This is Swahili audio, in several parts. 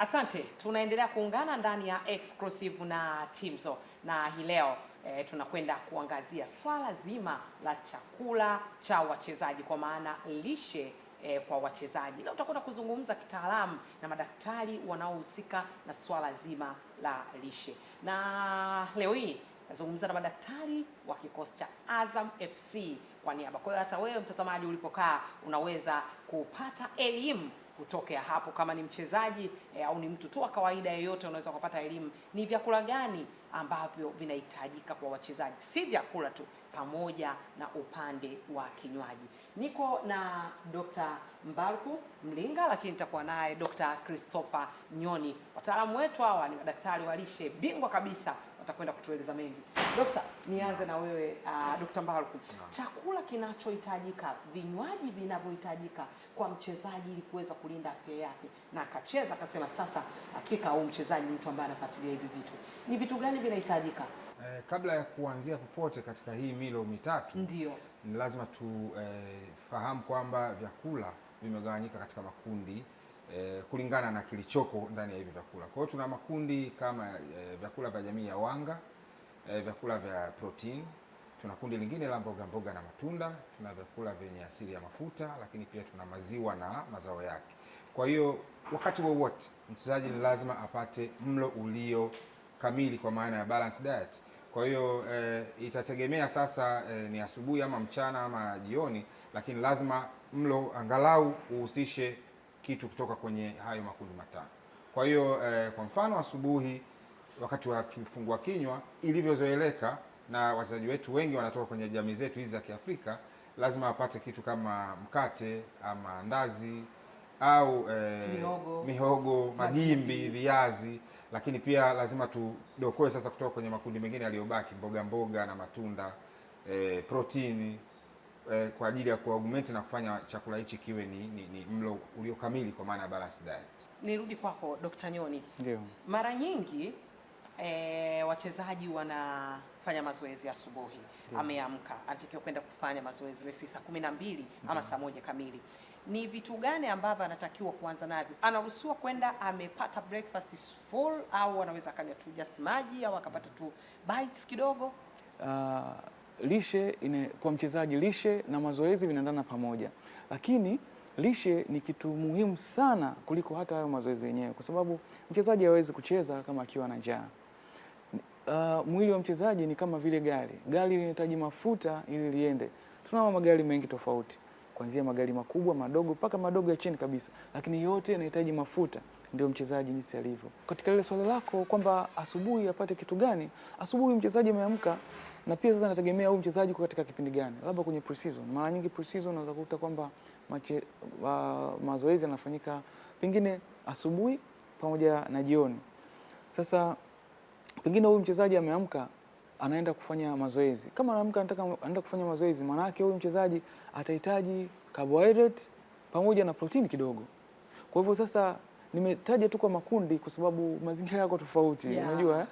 Asante, tunaendelea kuungana ndani ya Exclusive na Timzo, na hii leo tunakwenda kuangazia swala zima la chakula cha wachezaji, kwa maana lishe kwa wachezaji. Leo tutakwenda kuzungumza kitaalamu na madaktari wanaohusika na swala zima la lishe, na leo hii nazungumza na madaktari wa kikosi cha Azam FC kwa niaba. Kwa hiyo hata wewe mtazamaji ulipokaa unaweza kupata elimu kutokea hapo. Kama ni mchezaji au ni mtu tu wa kawaida yeyote, unaweza kupata elimu ni vyakula gani ambavyo vinahitajika kwa wachezaji, si vyakula tu, pamoja na upande wa kinywaji. Niko na Dr. Mbalku Mlinga, lakini nitakuwa naye Dr. Christopher Nyoni. Wataalamu wetu hawa ni madaktari wa lishe bingwa kabisa, watakwenda kutueleza mengi. Dokta, nianze na wewe Dr. Mbalku. Chakula kinachohitajika, vinywaji vinavyohitajika kwa mchezaji ili kuweza kulinda afya yake na akacheza akasema sasa hakika au mchezaji mtu ambaye anafuatilia hivi vitu, ni vitu gani vinahitajika? Kabla ya kuanzia popote katika hii milo mitatu, ndio ni lazima tufahamu kwamba vyakula vimegawanyika katika makundi kulingana na kilichoko ndani ya hivi vyakula. Kwa hiyo tuna makundi kama vyakula vya jamii ya wanga, vyakula vya protein, tuna kundi lingine la mboga mboga na matunda, tuna vyakula vyenye asili ya mafuta, lakini pia tuna maziwa na mazao yake. Kwa hiyo wakati wowote mchezaji ni lazima apate mlo ulio kamili, kwa maana ya balanced diet. Kwa hiyo itategemea sasa ni asubuhi ama mchana ama jioni, lakini lazima mlo angalau uhusishe kitu kutoka kwenye hayo makundi matano. Kwa hiyo kwa mfano asubuhi, wakati wa kifungua kinywa ilivyozoeleka na wachezaji wetu wengi wanatoka kwenye jamii zetu hizi za Kiafrika, lazima apate kitu kama mkate ama ndazi au mihogo, magimbi, viazi, lakini pia lazima tudokoe sasa kutoka kwenye makundi mengine yaliyobaki, mboga mboga na matunda, protini, kwa ajili ya kuaugment na kufanya chakula hichi kiwe ni mlo ulio kamili, kwa maana ya balanced diet. Nirudi kwako Dr. Nyoni. Ndio. Mara nyingi wachezaji wanafanya mazoezi asubuhi. Ameamka, anatakiwa kwenda kufanya mazoezi ile saa 12 ama saa 1 kamili. Ni vitu gani ambavyo anatakiwa kuanza navyo? Anaruhusiwa kwenda amepata breakfast full, au anaweza akanywa tu just maji, au akapata tu bites kidogo? Lishe kwa mchezaji, lishe na mazoezi vinaendana pamoja, lakini lishe ni kitu muhimu sana kuliko hata hayo mazoezi yenyewe, kwa sababu mchezaji hawezi kucheza kama akiwa na njaa. Mwili wa mchezaji ni kama vile gari linahitaji mafuta ili liende. Tunao magari mengi tofauti, kuanzia magari makubwa, madogo, mpaka madogo ya chini kabisa, lakini yote yanahitaji mafuta. Ndio mchezaji jinsi alivyo. Katika ile swali lako kwamba asubuhi apate kitu gani, asubuhi mchezaji ameamka, na pia sasa nategemea huyu mchezaji kwa katika kipindi gani. Labda kwenye pre-season, mara nyingi pre-season unaweza kukuta kwamba mazoezi yanafanyika pengine asubuhi pamoja na jioni. Sasa pengine huyu mchezaji ameamka anaenda kufanya mazoezi. Kama anaamka anaenda kufanya mazoezi, maana yake huyu mchezaji atahitaji carbohydrate pamoja na protein kidogo. Kwa hivyo sasa nimetaja tu kwa makundi kwa sababu mazingira yako tofauti. Unajua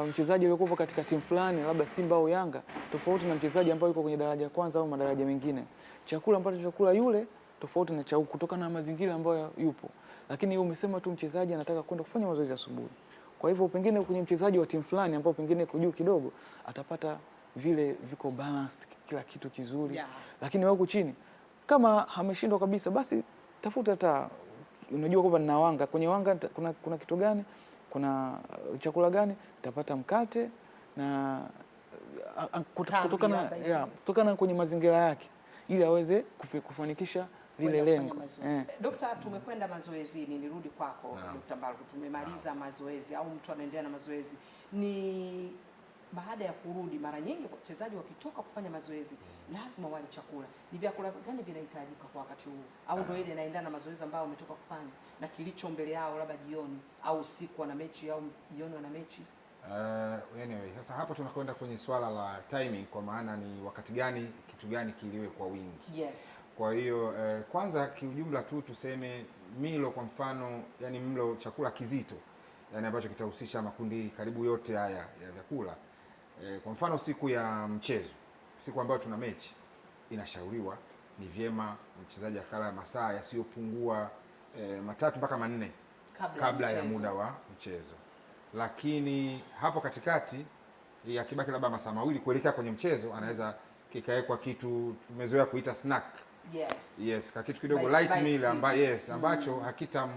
mchezaji aliyokuwa katika timu fulani labda Simba au Yanga tofauti na mchezaji ambaye yuko kwenye daraja kwanza au madaraja mengine. Chakula ambacho chakula yule tofauti na cha kutokana na mazingira ambayo yupo. Lakini umesema tu mchezaji anataka kwenda kufanya mazoezi asubuhi. Kwa hivyo pengine kwenye mchezaji wa timu fulani ambao pengine kujuu kidogo atapata vile viko balanced, kila kitu kizuri. Lakini wako chini kama ameshindwa kabisa, basi tafuta hata unajua kwamba nina wanga, kwenye wanga kuna kitu gani, kuna chakula gani, utapata mkate na kutokana kwenye mazingira yake ili aweze kufanikisha lile lengo. Dokta, tumekwenda mazoezini, nirudi kwako Dr. Mbalku. Tumemaliza mazoezi au mtu anaendelea na mazoezi, ni baada ya kurudi, mara nyingi wachezaji wakitoka kufanya mazoezi lazima wale chakula. Ni vyakula gani vinahitajika kwa wakati huu, au ndio ile inaendana na mazoezi ambayo wametoka kufanya na kilicho mbele yao, labda jioni au usiku wana mechi au jioni wana mechi? Anyway, sasa hapa tunakwenda kwenye swala la timing, kwa maana ni wakati gani kitu gani kiliwe kwa wingi. Kwa hiyo kwanza kiujumla tu tuseme milo, kwa mfano yani mlo chakula kizito, yani ambacho kitahusisha makundi karibu yote haya ya vyakula. Kwa mfano siku ya mchezo, siku ambayo tuna mechi, inashauriwa ni vyema mchezaji akala masaa yasiyopungua 3 mpaka 4 kabla ya muda wa mchezo. Lakini hapo katikati yakibaki labda masaa mawili kuelekea kwenye mchezo, anaweza kikawekwa kitu tumezoea kuita snack. Yes, ka kitu kidogo light meal ambacho hakita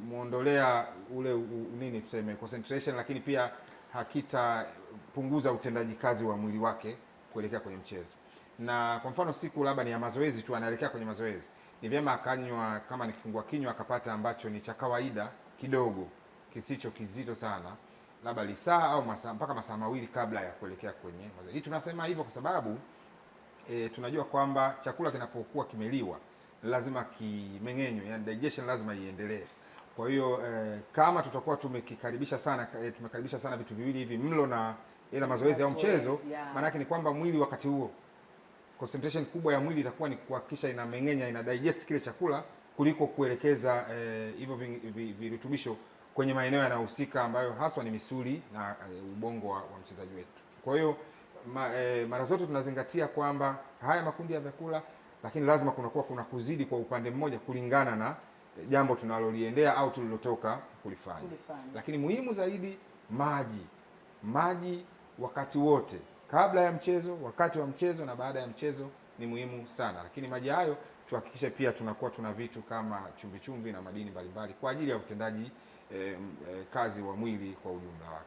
muondolea ule nini tuseme concentration, lakini pia hakitapunguza utendaji kazi wa mwili wake kuelekea kwenye mchezo. Na kwa mfano siku labda ni ya mazoezi tu, anaelekea kwenye mazoezi, ni vyema akanywa, kama ni kifungua kinywa akapata ambacho ni cha kawaida kidogo, kisicho kizito sana, labda lisaa au mpaka masaa mawili kabla ya kuelekea kwenye mazoezi. Hii tunasema hivyo kwa sababu tunajua kwamba chakula kinapokuwa kimeliwa lazima kimeng'enywe, yani digestion lazima iendelee. Kwa hiyo kama tutakuwa tumekaribisha sana vitu viwili hivi, mlo na ila mazoezi au mchezo, maana yake ni kwamba mwili wakati huo concentration kubwa ya mwili itakuwa ni kuhakikisha inameng'enya, ina digest kile chakula kuliko kuelekeza hivyo virutubisho kwenye maeneo yanayohusika ambayo haswa ni misuli na ubongo wa mchezaji wetu. Kwa hiyo mara zote tunazingatia kwamba haya makundi ya vyakula, lakini lazima kuna kuzidi kwa upande mmoja kulingana na jambo tunaloliendea au tulilotoka kulifanya. Lakini muhimu zaidi maji wakati wote, kabla ya mchezo, wakati wa mchezo na baada ya mchezo ni muhimu sana. Lakini maji hayo tuhakikishe pia tunakuwa tuna vitu kama chumvi na madini mbalimbali kwa ajili ya utendaji kazi wa mwili kwa ujumla wake.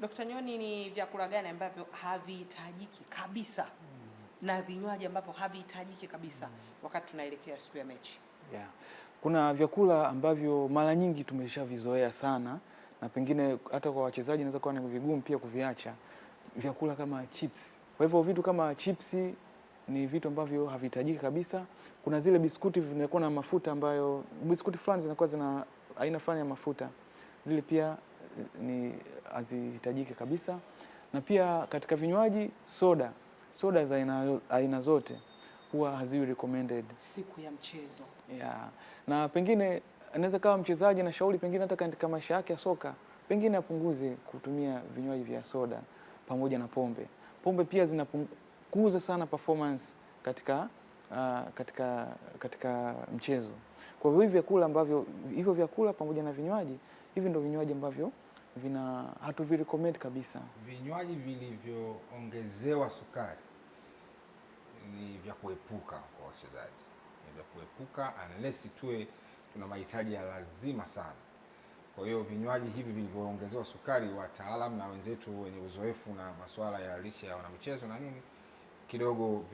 Dr. Nyoni, ni vyakula gani ambavyo havihitajiki kabisa na vinywaji ambavyo havihitajiki kabisa wakati tunaelekea siku ya mechi? Kuna vyakula ambavyo mara nyingi tumeshavizoea sana na pengine hata kwa wachezaji inaweza kuwa ni vigumu pia kuviacha, vyakula kama chips. Kwa hivyo vitu kama chipsi ni vitu ambavyo havihitajiki kabisa. Kuna zile biskuti vinakuwa na mafuta, ambayo biskuti fulani zinakuwa zina aina fulani ya mafuta, zile pia ni hazihitajiki kabisa. Na pia katika vinywaji, soda za aina zote huwa haziwi recommended siku ya mchezo. Na pengine anaweza kama mchezaji na shauri pengine hata katika maisha yake ya soka pengine apunguze kutumia vinywaji vya soda pamoja na pombe. Pombe pia zinapunguza sana performance katika mchezo. Kwa hivyo vyakula pamoja na vinywaji hivi ndio vinywaji ambavyo hatuvirecommend kabisa. Vinywaji vilivyoongezewa sukari ni vya kuepuka kwa wachezaji, ni vya kuepuka unless tuna mahitaji ya lazima sana. Kwa hiyo vinywaji hivi vilivyoongezewa sukari, wataalamu na wenzetu wenye uzoefu na masuala ya lishe ya wanamichezo na nini, kidogo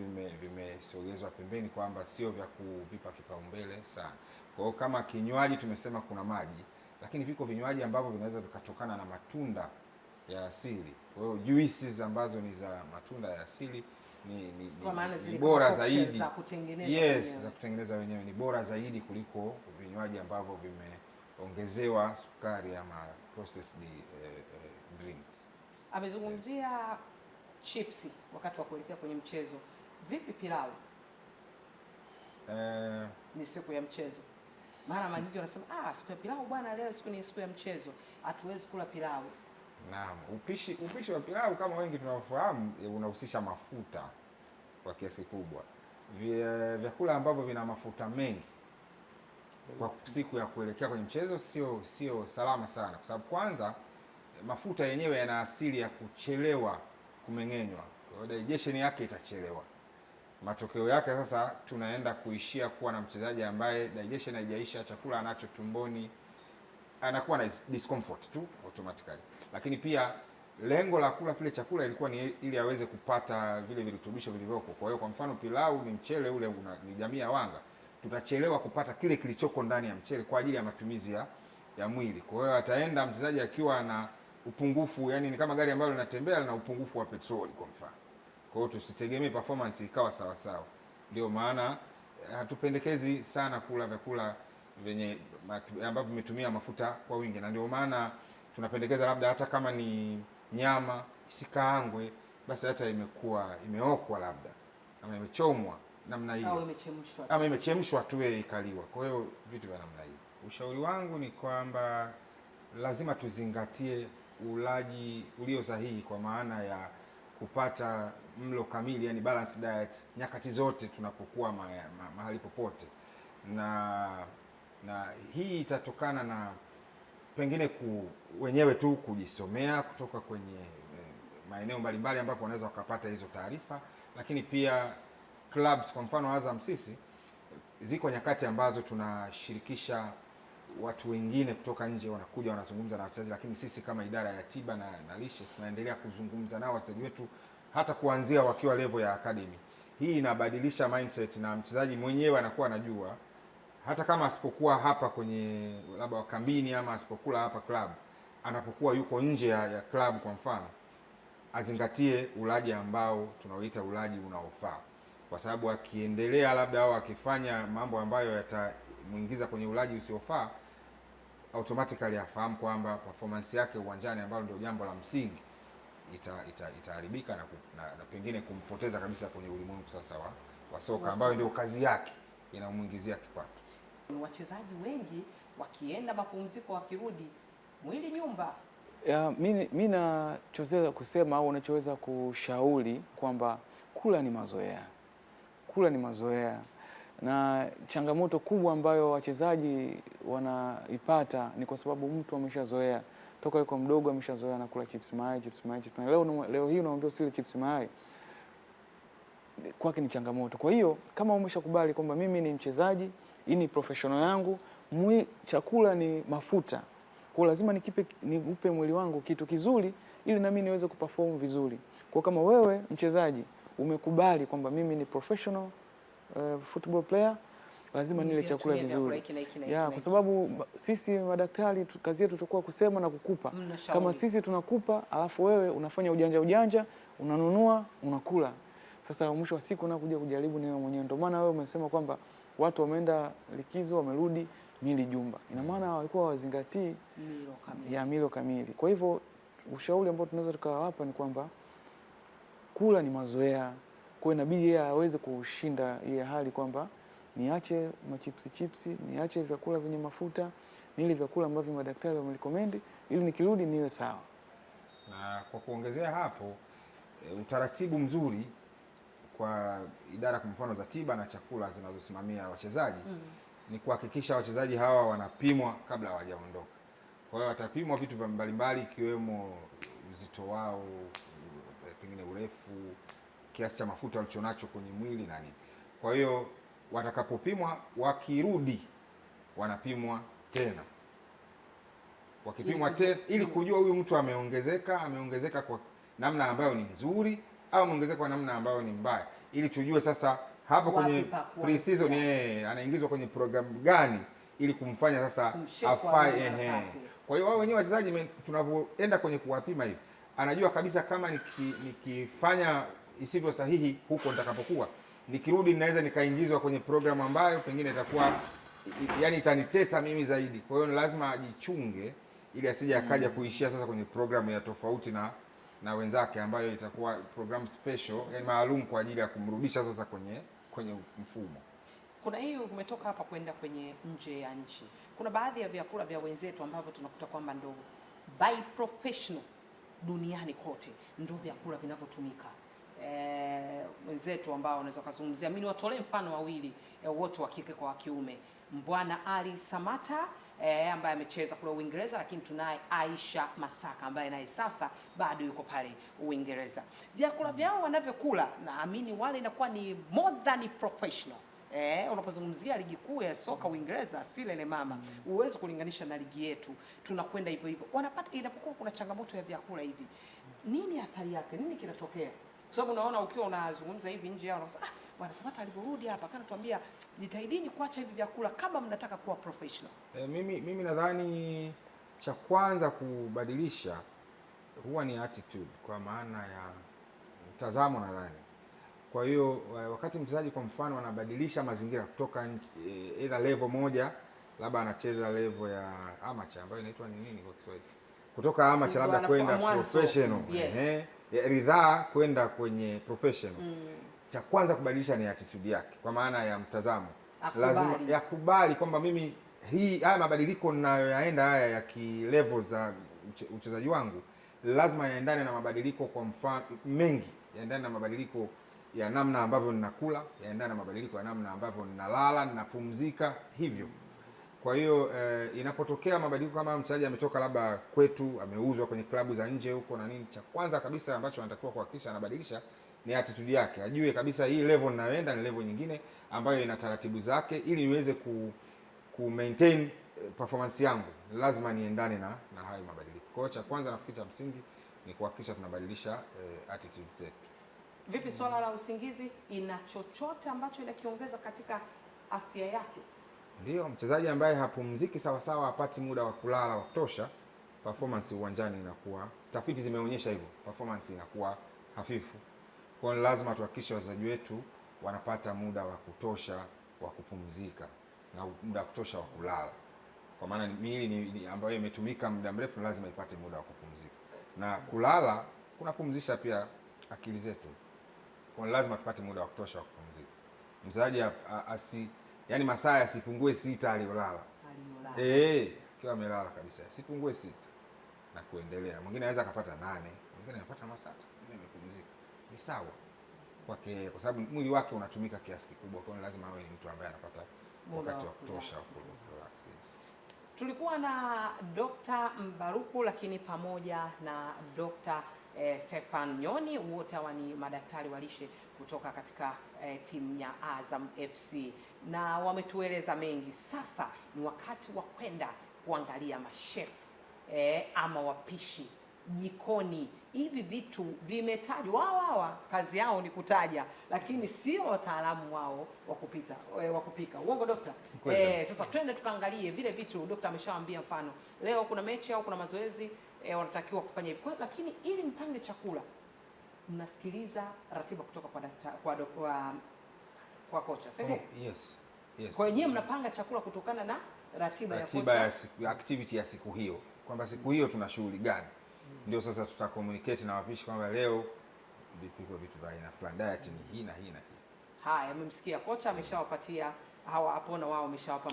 vimesogezwa pembeni kwamba sio vya kuvipa kipaumbele sana. Kwa hiyo kama kinywaji tumesema kuna maji, lakini viko vinywaji ambavyo vinaweza vikatokana na matunda ya asili. Kwa hiyo juices ambazo ni za matunda ya asili ni bora zaidi za kutengeneza wenyewe ni bora zaidi kuliko vinywaji ambavyo vimeongezewa sukari ama processed drinks. Amezungumzia chipsi wakati wa kuelekea kwenye mchezo. Vipi pilau? Ni siku ya mchezo. Mara nyingi wanasema siku ya pilau bwana, leo ni siku ya mchezo, hatuwezi kula pilau. Naam, upishi wa pilau kama wengi tunafahamu unahusisha mafuta kwa kiasi kubwa. Vyakula ambavyo vina mafuta mengi kwa siku ya kuelekea kwenye mchezo sio salama sana, kwa sababu kwanza mafuta yenyewe yana asili ya kuchelewa kumeng'enywa. Kwa hiyo digestion yake itachelewa. Matokeo yake sasa tunaenda kuishia kuwa na mchezaji ambaye digestion haijaisha, chakula anacho tumboni anakuwa na discomfort tu automatically. Lakini pia lengo la kula kile chakula ilikuwa ni ili aweze kupata vile virutubisho vilivyoko. Kwa hiyo kwa mfano pilau ni mchele ule ni jamii ya wanga, tutachelewa kupata kile kilichoko ndani ya mchele kwa ajili ya matumizi ya mwili. Kwa hiyo ataenda mchezaji akiwa na upungufu, yani ni kama gari ambalo linatembea na upungufu wa petroli kwa mfano. Kwa hiyo tusitegemee performance ikawa sawa sawa. Ndio maana hatupendekezi sana kula vyakula ambavyo vimetumia mafuta kwa wingi, na ndio maana tunapendekeza labda hata kama ni nyama isikaangwe, basi hata imeokwa labda ama imechomwa namna hiyo ama imechemshwa tu ikaliwa. Kwa hiyo vitu vya namna hiyo. Ushauri wangu ni kwamba lazima tuzingatie ulaji ulio sahihi, kwa maana ya kupata mlo kamili, yani balanced diet nyakati zote tunapokuwa mahali popote, na na hii itatokana na pengine wenyewe tu kujisomea kutoka kwenye maeneo mbalimbali ambapo wanaweza wakapata hizo taarifa, lakini pia clubs, kwa mfano Azam, sisi ziko nyakati ambazo tunashirikisha watu wengine kutoka nje, wanakuja wanazungumza na wachezaji, lakini sisi kama idara ya tiba na lishe tunaendelea kuzungumza nao wachezaji wetu hata kuanzia wakiwa level ya academy. Hii inabadilisha mindset na mchezaji mwenyewe anakuwa anajua hata kama asipokuwa hapa kwenye labda kambini ama asipokula hapa club, anapokuwa yuko nje ya club kwa mfano, azingatie ulaji ambao tunaoita ulaji unaofaa, kwa sababu akiendelea labda au akifanya mambo ambayo yatamuingiza kwenye ulaji usiofaa, automatically afahamu kwamba performance yake uwanjani, ambalo ndio jambo la msingi, itaharibika na pengine kumpoteza kabisa kwenye ulimwengu sasa wa soka, ambayo ndio kazi yake inamuingizia kipato. Wachezaji wengi wakienda mapumziko, wakirudi mwili nyumba. Mimi nachoweza kusema au nachoweza kushauri kwamba kula ni mazoea. Kula ni mazoea, na changamoto kubwa ambayo wachezaji wanaipata ni kwa sababu mtu ameshazoea toka yuko mdogo, ameshazoea na kula chips mayai. Leo hii unaambia usile chips mayai, kwake ni changamoto. Kwa hiyo kama umeshakubali kwamba mimi ni mchezaji, hii ni professional yangu, chakula ni mafuta, kwa lazima niupe mwili wangu kitu kizuri ili na mimi niweze kuperform vizuri. Kwa kama wewe mchezaji umekubali kwamba mimi ni professional football player, lazima nile chakula vizuri. Kwa sababu sisi madaktari kazi yetu tutakuwa kusema na kukupa. Kama sisi tunakupa alafu wewe unafanya ujanja, unanunua, unakula. Sasa mwisho wa siku unakuja kujaribu ni wewe mwenyewe. Ndio maana wewe umesema kwamba watu wameenda likizo wamerudi mili jumba. Ina maana walikuwa wazingatii milo kamili. Kwa hivyo ushauri ambao tunaweza tukawapa ni kwamba kula ni mazoea. Kwa hiyo inabidi yeye aweze kushinda ile hali kwamba niache chipsi, niache vyakula vyenye mafuta, nile vyakula ambavyo madaktari wamerecommend ili nikirudi niwe sawa. Na kwa kuongezea hapo, utaratibu mzuri kwa idara kwa mfano za tiba na chakula zinazosimamia wachezaji ni kuhakikisha wachezaji hawa wanapimwa kabla hawajaondoka. Kwa hiyo watapimwa vitu mbalimbali ikiwemo uzito wao, pengine urefu, kiasi cha mafuta walichonacho kwenye mwili na nini. Kwa hiyo watakapopimwa, wakirudi wanapimwa tena. Wakipimwa tena ili kujua huyu mtu ameongezeka kwa namna ambayo ni nzuri au ameongezeka kwa namna ambayo ni mbaya, ili tujue sasa hapo kwenye pre-season anaingizwa kwenye programu gani ili kumfanya sasa afai. Kwa hiyo wao wenyewe wachezaji tunavyoenda kwenye kuwapima hivi, anajua kabisa kama nikifanya isivyo sahihi huko nitakapokuwa, nikirudi ninaweza nikaingizwa kwenye programu ambayo pengine itakuwa itanitesa mimi zaidi. Kwa hiyo lazima ajichunge ili asije akaja kuishia sasa kwenye programu ya tofauti na wenzake, ambayo itakuwa program special, yani maalum kwa ajili ya kumrudisha sasa kwenye mfumo. Kuna hii umetoka hapa kwenda kwenye nje ya nchi. Kuna baadhi ya vyakula vya wenzetu ambavyo tunakuta kwamba ndo by professional duniani kote ndio vyakula vinavyotumika. Wenzetu ambao wanaweza kuzungumzia, mimi watolee mfano wawili, wote wa kike kwa wa kiume. Mbwana Ali Samata ambaye amecheza kule Uingereza, lakini tunaye Aisha Masaka ambaye naye sasa bado yuko pale Uingereza. Vyakula vyao wanavyokula, naamini wale inakuwa ni more than professional. Unapozungumzia ligi kuu ya soka Uingereza, silele mama, uwezo kulinganisha na ligi yetu, tunakwenda hivyo hivyo. Wanapata inapokuwa kuna changamoto ya vyakula hivi, nini athari yake? Nini kinatokea? Kwa sababu unaona ukiwa unazungumza hivi nje yao unasema bwana Samata alivyorudi hapa kana tuambia jitahidini kuacha hivi vyakula kama mnataka kuwa professional. Mimi nadhani cha kwanza kubadilisha huwa ni attitude, kwa maana ya mtazamo nadhani. Kwa hiyo wakati mchezaji kwa mfano anabadilisha mazingira kutoka either level moja, labda anacheza level ya amateur ambayo inaitwa ni nini kwa Kiswahili, kutoka amateur labda kwenda professional, ridhaa kwenda kwenye professional. Cha kwanza kubadilisha ni attitude yake, kwa maana ya mtazamo. Lazima yakubali kwamba mimi haya mabadiliko ninayoyaenda haya ya level za uchezaji wangu lazima yaendane na mabadiliko, kwa mfano mengi yaendane na mabadiliko ya namna ambavyo ninakula, yaendane na mabadiliko ya namna ambavyo ninalala, ninapumzika hivyo. Kwa hiyo inapotokea mabadiliko kama mchezaji ametoka labda kwetu ameuzwa kwenye klabu za nje huko na nini, cha kwanza kabisa ambacho anatakiwa kuhakikisha anabadilisha ni attitude yake. Ajue kabisa hii level ninayoenda ni level nyingine ambayo ina taratibu zake, ili niweze ku maintain performance yangu lazima niendane na hayo mabadiliko. Kwa hiyo cha kwanza nafikiri cha msingi ni kuhakikisha tunabadilisha attitude zetu. Vipi swala la usingizi, ina chochote ambacho inakiongeza katika afya yake? Ndio, mchezaji ambaye hapumziki sawa sawa, hapati muda wa kulala wa kutosha, performance uwanjani inakuwa, tafiti zimeonyesha hivyo, performance inakuwa hafifu. Kwa hiyo lazima tuhakikishe wachezaji wetu wanapata muda wa kutosha wa kupumzika na muda wa kutosha wa kulala. Kwa maana miili ambayo imetumika muda mrefu lazima ipate muda wa kupumzika. Na kulala kunapumzisha pia akili zetu. Kwa lazima tupate muda wa kutosha wa kupumzika. Mchezaji yani masaa yasipungue 6 aliyolala. Akiwa amelala kabisa sipungue 6 na kuendelea. Mwingine anaweza akapata 8, mwingine anapata masaa 3, mwingine amepumzika. Ni sawa kwake, kwa sababu mwili wake unatumika kiasi kikubwa. Kwa hiyo lazima awe ni mtu ambaye anapata wakati wa kutosha wa kurelax. Tulikuwa na Dr. Mbaruku lakini pamoja na Dr. Stefan Nyoni, wote hawa ni madaktari wa lishe kutoka katika timu ya Azam FC na wametueleza mengi. Sasa ni wakati wa kwenda kuangalia mashefu ama wapishi jikoni. Hivi vitu vimetajwa, wao kazi yao ni kutaja, lakini sio wataalamu wao wa kupika. Uongo dokta? Sasa twende tukaangalie vile vitu. Dokta ameshawaambia mfano leo kuna mechi au kuna mazoezi, wanatakiwa kufanya hivi. Lakini ili mpange chakula mnasikiliza ratiba kutoka kwa kocha, sivyo? Yes. Kwa hiyo mnapanga chakula kutokana na ratiba ya kocha, ya activity ya siku hiyo, kwamba siku hiyo tuna shughuli gani. Ndio sasa tuta communicate na wapishi kwamba leo vipiko vitu vya aina fulani, diet ni hii na hii na hii. Haya, mmemsikia kocha ameshawapatia hawa hapo, na wao wameshawapa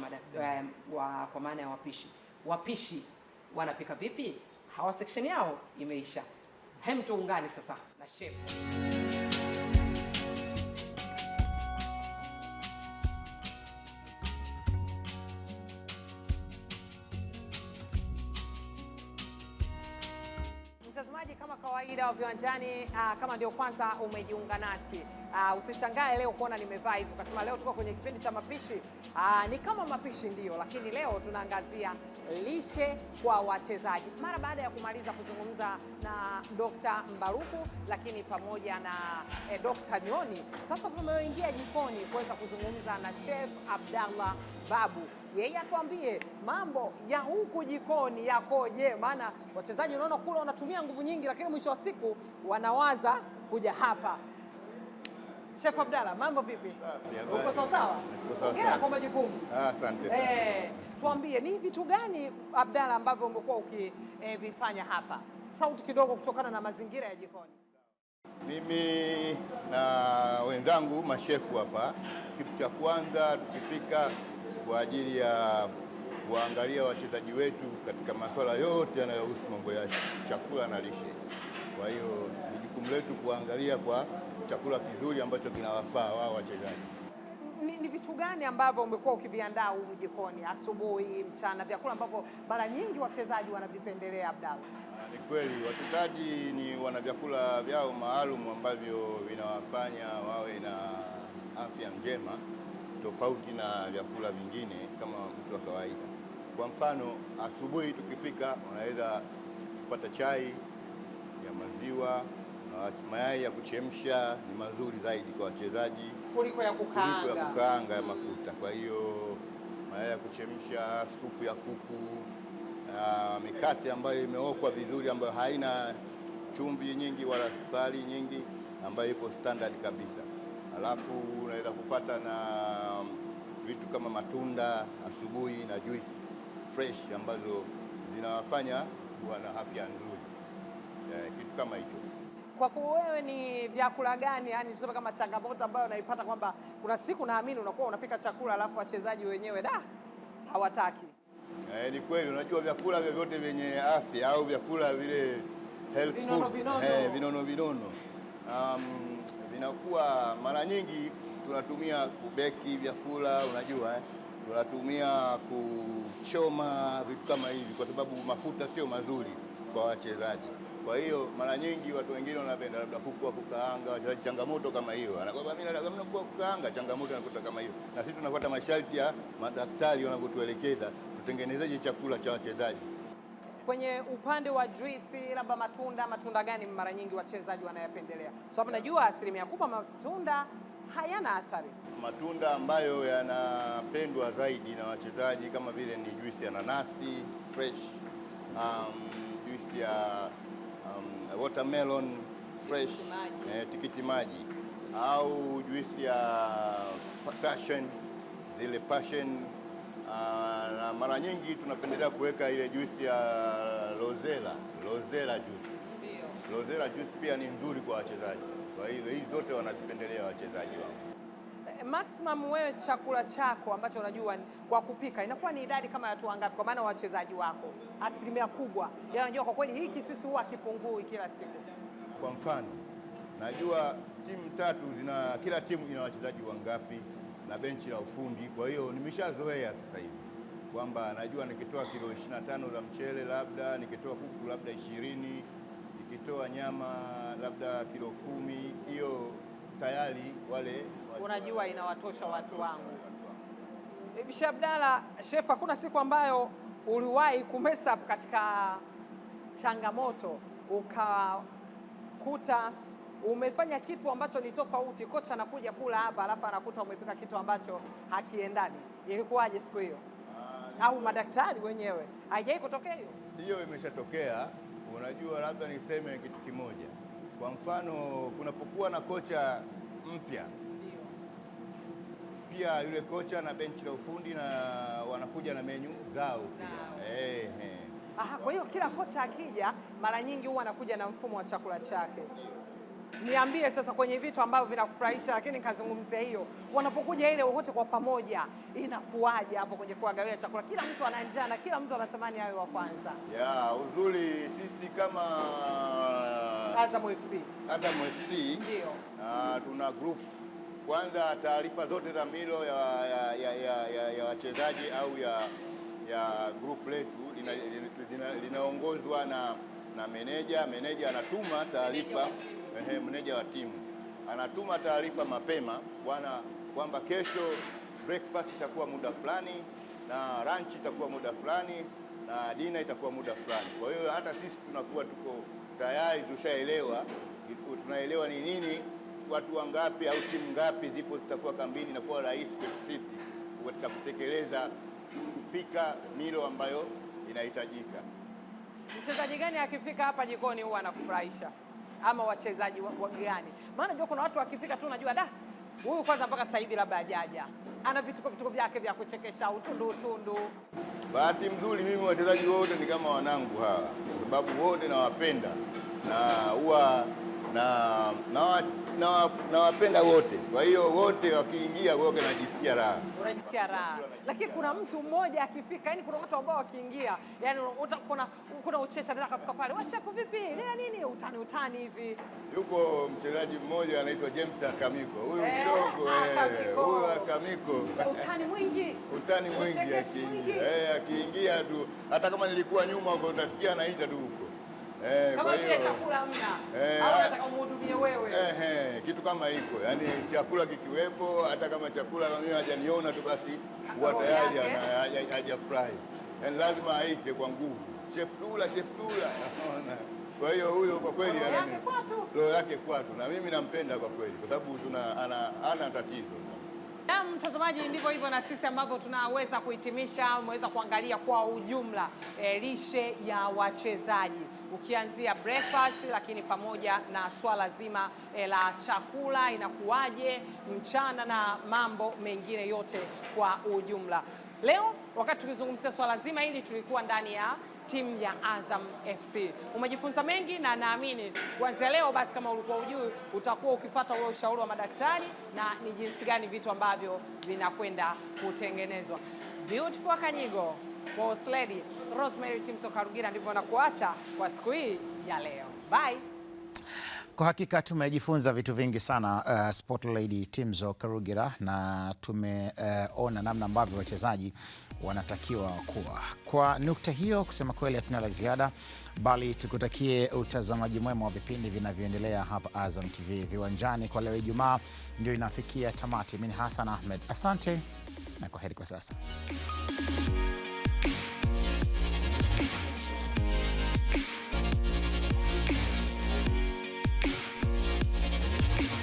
kwa maana ya wapishi. Wapishi wanapika vipi? Hawa section yao imeisha. Hem, tuungane sasa na chef. Mtazamaji, kama kawaida wa Viwanjani, kama ndio kwanza umejiunga nasi, usishangae leo kuona nimevaa hivyo. Kasema leo tuko kwenye kipindi cha mapishi. Ni kama mapishi ndio, lakini leo tunaangazia lishe kwa wachezaji. Mara baada ya kumaliza kuzungumza na Dr. Mbaruku lakini pamoja na Dr. Nyoni, sasa tumeingia jikoni kuweza kuzungumza na Chef Abdallah Babu. Yeye atuambie mambo ya huku jikoni yakoje, maana wachezaji unaona kule wanatumia nguvu nyingi, lakini mwisho wa siku wanawaza kuja hapa. Chef Abdallah, mambo vipi? Uko sawa sawa? Hongera kwa majukumu. Asante sana. Tuambie ni vitu gani Abdallah ambavyo umekuwa ukivifanya hapa? Sauti kidogo kutokana na mazingira ya jikoni. Mimi na wenzangu mashefu hapa, kitu cha kwanza tukifika kwa ajili ya kuangalia wachezaji wetu katika masuala yote yanayohusu mambo ya chakula na lishe. Kwa hiyo ni jukumu letu kuangalia kwa chakula kizuri ambacho kinawafaa wao wachezaji. Ni vitu gani ambavyo umekuwa ukiviandaa huko jikoni, asubuhi, mchana, vyakula ambavyo mara nyingi wachezaji wanavipendelea Abdallah? Ni kweli wachezaji wana vyakula vyao maalum ambavyo vinawafanya wawe na afya njema, tofauti na vyakula vingine kama mtu wa kawaida. Kwa mfano, asubuhi tukifika unaweza kupata chai ya maziwa na mayai ya kuchemsha, ni mazuri zaidi kwa wachezaji kuliko ya kukaanga ya mafuta. Kwa hiyo mayai ya kuchemsha, supu ya kuku, mikate ambayo imeokwa vizuri, ambayo haina chumvi nyingi wala sukari nyingi, ambayo ipo standard kabisa. Alafu unaweza kupata na vitu kama matunda asubuhi na juice fresh ambazo zinawafanya kuwa na afya nzuri. Kitu kama hicho. Kwa wewe ni vyakula gani, yani tuseme kama changamoto ambayo unaipata kwamba kuna siku naamini unakuwa unapika chakula alafu wachezaji wenyewe hawataki? Ni kweli, unajua vyakula vyovyote vyenye afya au vyakula vile health food, vinono vinakuwa mara nyingi tunatumia kubeki vyakula, unajua tunatumia choma, vitu kama hivi, kwa sababu mafuta sio mazuri kwa wachezaji. Kwa hiyo mara nyingi watu wengine wanapenda labda kuku wa kukaanga, changamoto kama hiyo. Anakwambia mimi nataka kuku wa kukaanga, changamoto inakuta kama hiyo. Na sisi tunafuata masharti ya madaktari wanavyotuelekeza tutengenezeje chakula cha wachezaji. Kwenye upande wa juisi, labda matunda gani mara nyingi wachezaji wanayapendelea? Sababu najua asilimia kubwa matunda hayana athari. Matunda ambayo yanapendwa zaidi na wachezaji kama vile ni juisi ya nanasi fresh, juisi ya watermelon fresh, tikiti maji, au juisi ya passion, zile passion, na mara nyingi tunapendelea kuweka ile juisi ya Rosella juice. Ndio. Rosella juice pia ni nzuri kwa wachezaji. Kwa hiyo hizi zote wanazipendelea wachezaji wao. Maximum, wewe chakula chako ambacho unajua kwa kupika inakuwa ni idadi kama ya watu wangapi? Kwa maana wachezaji wako asilimia kubwa unajua kwa kweli hiki sisi huwa kipungui kila siku. Kwa mfano, najua timu tatu kila timu ina wachezaji wangapi na benchi la ufundi. Kwa hiyo nimeshazoea sasa hivi kwamba najua nikitoa kilo 25 za mchele, labda nikitoa kuku labda 20, nikitoa nyama labda kilo 10, hiyo tayari wale unajua inawatosha watu wangu. Sheikh Abdalla, chef, hakuna siku ambayo uliwahi kumesa katika changamoto ukakuta umefanya kitu ambacho ni tofauti, kocha anakuja kula hapa alafu anakuta umepika kitu ambacho hakiendani? Ilikuwaje siku hiyo? Au madaktari wenyewe? Haijai kutokea hiyo? Hiyo imeshatokea. Unajua, labda niseme kitu kimoja. Kwa mfano, kunapokuwa na kocha mpya, pia yule kocha na benchi la ufundi na wanakuja na menyu zao pia. Aha, kwa hiyo kila kocha akija mara nyingi huwa anakuja na mfumo wa chakula chake. Niambie sasa, kwenye vitu ambavyo vinakufurahisha, lakini nikazungumzia hiyo, wanapokuja ile wote kwa pamoja inakuwaje hapo kwenye kuagawia chakula? Kila mtu ana njaa na kila mtu anatamani awe wa kwanza. Uzuri sisi kama Azam FC ndio tuna group. Kwanza taarifa zote za milo ya wachezaji au ya group letu linaongozwa na meneja. Meneja anatuma taarifa, meneja wa timu anatuma taarifa mapema kwamba kesho breakfast itakuwa muda fulani na lunch itakuwa muda fulani na dinner itakuwa muda fulani. Kwa hiyo hata sisi tunakuwa tuko tayari, tunaelewa ni nini, watu wangapi au timu ngapi zipo zitakuwa kambini, na kuwa rahisi kwetu sisi katika kutekeleza kupika milo ambayo inahitajika. Mchezaji gani akifika hapa jikoni huwa anakufurahisha, ama wachezaji gani? Maana najua kuna watu wakifika tu unajua huyu kwanza mpaka sasa hivi labda hajaja, ana vituko vyake vya kuchekesha, utundu. Bahati mzuri mimi wachezaji wote ni kama wanangu hawa, kwa sababu wote nawapenda na huwa nawapenda wote. Kwa hiyo wote wakiingia wote najisikia raha. Unajisikia raha. Lakini kuna mtu mmoja akifika, yani kuna watu ambao wakiingia, yani kuna uchesha anaweza kufika pale, "Wa chef vipi? Lea nini?" utani hivi. Yuko mchezaji mmoja anaitwa James Akamiko. Huyu kidogo huyu Akamiko. Utani mwingi akiingia tu, hata kama nilikuwa nyuma huko utasikia anaita tu huko. Kama vile chakula hamna, au nataka umhudumie wewe. Kitu kama hiko, yani chakula kikiwepo, hata kama chakula mimi hajaniona tu basi huwa tayari hajafurahi. Yani lazima aite kwa nguvu, chef Dula. Kwa hiyo huyo kwa kweli roho yake kwatu, na mimi nampenda kwa kweli kwa sababu ana tatizo. Mtazamaji, ndivyo hivyo na sisi ambavyo tunaweza kuhitimisha, umeweza kuangalia kwa ujumla lishe ya wachezaji, ukianzia breakfast, lakini pamoja na swala zima la chakula inakuwaje mchana na mambo mengine yote kwa ujumla. Leo wakati tukizungumzia swala zima hili tulikuwa ndani ya timu ya Azam FC. Umejifunza mengi na naamini kuanzia leo basi, kama ulikuwa hujui, utakuwa ukifuata ule ushauri wa madaktari na ni jinsi gani vitu ambavyo vinakwenda kutengenezwa. Beautiful Kanyigo, Sports Lady Rosemary Timso Karugira, ndivyo nakuacha kwa siku hii ya leo. Bye. Kwa hakika tumejifunza vitu vingi sana Sport Lady Timso Karugira, na tumeona namna ambavyo wachezaji wanatakiwa kuwa. Kwa nukta hiyo, kusema kweli hatuna la ziada, bali tukutakie utazamaji mwema wa vipindi vinavyoendelea hapa Azam TV. Viwanjani kwa leo Ijumaa ndio inafikia tamati. Mimi Hassan Ahmed, asante na kwaheri kwa sasa.